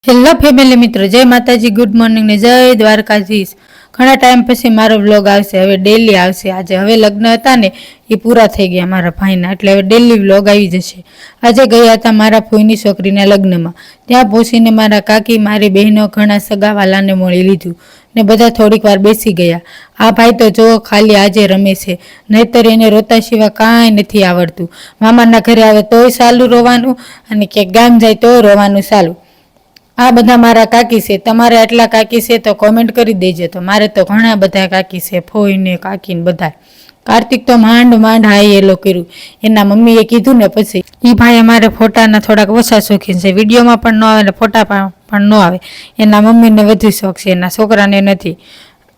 Hello family મિત્રો, જય માતાજી, ગુડ મોર્નિંગ ને જય દ્વારકાધીશ। ઘણા ટાઈમ પછી મારો વ્લોગ આવશે, હવે ડેલી આવશે। આજે હવે લગ્ન હતા ને એ પૂરા થઈ ગયા મારા ભાઈના, એટલે હવે ડેલી વ્લોગ આવી જશે। આજે ગયા હતા મારા ફોઈની છોકરીના લગ્નમાં। ત્યાં પહોંચીને મારા કાકી, મારી બહેનો, ઘણા સગાવાલાને મળી લીધું ને બધા થોડીક વાર બેસી ગયા। આ ભાઈ તો જો ખાલી આજે રમે છે, નહીતર એને રોતા સિવાય કાંઈ નથી આવડતું। મામાના ઘરે આવે તોય સાલું રોવાનું, અને ક્યાંક ગામ જાય તો રોવાનું સાલું। આ બધા મારા કાકી છે। તમારે આટલા કાકી છે તો કોમેન્ટ કરી દેજો। તો મારે તો ઘણા બધા કાકી છે, ફોઈને કાકીને બધા। કાર્તિક તો માંડ હાઈ એલો કર્યું, એના મમ્મીએ કીધું ને પછી। એ ભાઈ અમારે ફોટાના થોડાક ઓછા શોખીન છે, વિડીયોમાં પણ ન આવે ને ફોટા પણ ન આવે। એના મમ્મીને વધુ શોખ છે, એના છોકરાને નથી।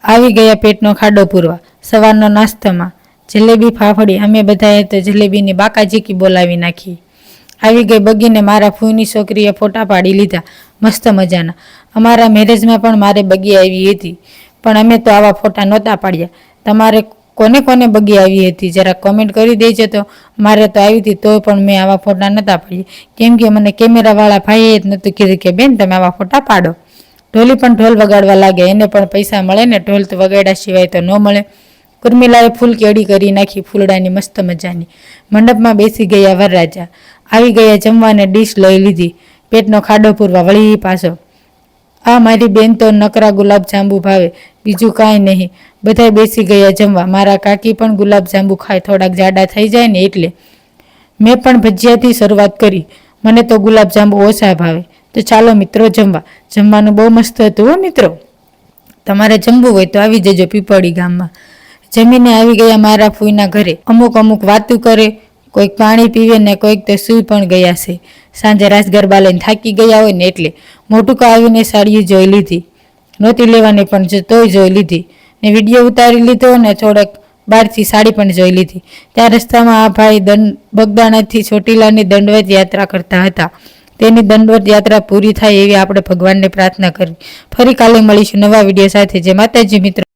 આવી ગયા પેટનો ખાડો પૂરવા। સવારનો નાસ્તામાં જલેબી, ફાફડી, અમે બધાએ તો જલેબીની બાકાજીકી બોલાવી નાખી। આવી ગઈ બગીને મારા ફૂઈની છોકરીએ ફોટા પાડી લીધા મસ્ત મજાના। અમારા મેરેજમાં પણ મારે બગી આવી હતી, પણ અમે તો આવા ફોટા નહોતા પાડ્યા। તમારે કોને કોને બગી આવી હતી જરા કોમેન્ટ કરી દેજો। તો મારે તો આવી હતી તોય પણ મેં આવા ફોટા નહોતા પાડ્યા, કેમ કે મને કેમેરાવાળા ભાઈએ જ નહોતું કીધું કે બેન તમે આવા ફોટા પાડો। ઢોલી પણ ઢોલ વગાડવા લાગે, એને પણ પૈસા મળે ને, ઢોલ તો વગાડ્યા સિવાય તો ન મળે। ઉર્મિલાએ ફૂલ કેડી કરી નાખી ફૂલડાની મસ્ત મજાની। મંડપમાં બેસી ગયા વરરાજા। આવી ગયા જમવાને ડીશ લઈ લીધી, પેટનો ખાડો પૂરવા વળી પાછો। આ મારી બેન તો નકરા ગુલાબ જાંબુ ભાવે, બીજું કાંઈ નહીં। બધા બેસી ગયા જમવા। મારા કાકી પણ ગુલાબ જાંબુ ખાય, થોડાક જાડા થઈ જાય ને એટલે। મેં પણ ભજીયાથી શરૂઆત કરી, મને તો ગુલાબ જાંબુ ઓછા ભાવે। તો ચાલો મિત્રો જમવા। જમવાનું બહુ મસ્ત હતું હો મિત્રો, તમારે જમવું હોય તો આવી જજો પીપળી ગામમાં। જમીને આવી ગયા મારા ફૂઈના ઘરે। અમુક વાતું કરે, કોઈક પાણી પીવે ને કોઈક તો સૂઈ પણ ગયા છે, સાંજે રાસ ગરબા લઈને થાકી ગયા હોય ને એટલે। મોટું આવીને સાડીઓ જોઈ લીધી, નહોતી લેવાની પણ તોય જોઈ લીધી ને વિડીયો ઉતારી લીધો ને થોડોક બહારથી સાડી પણ જોઈ લીધી। ત્યાં રસ્તામાં આ ભાઈ બગદાણાથી ચોટીલાની દંડવત યાત્રા કરતા હતા। તેની દંડવત યાત્રા પૂરી થાય એવી આપણે ભગવાનને પ્રાર્થના કરવી। ફરી કાલે મળીશું નવા વિડીયો સાથે। જય માતાજી મિત્રો।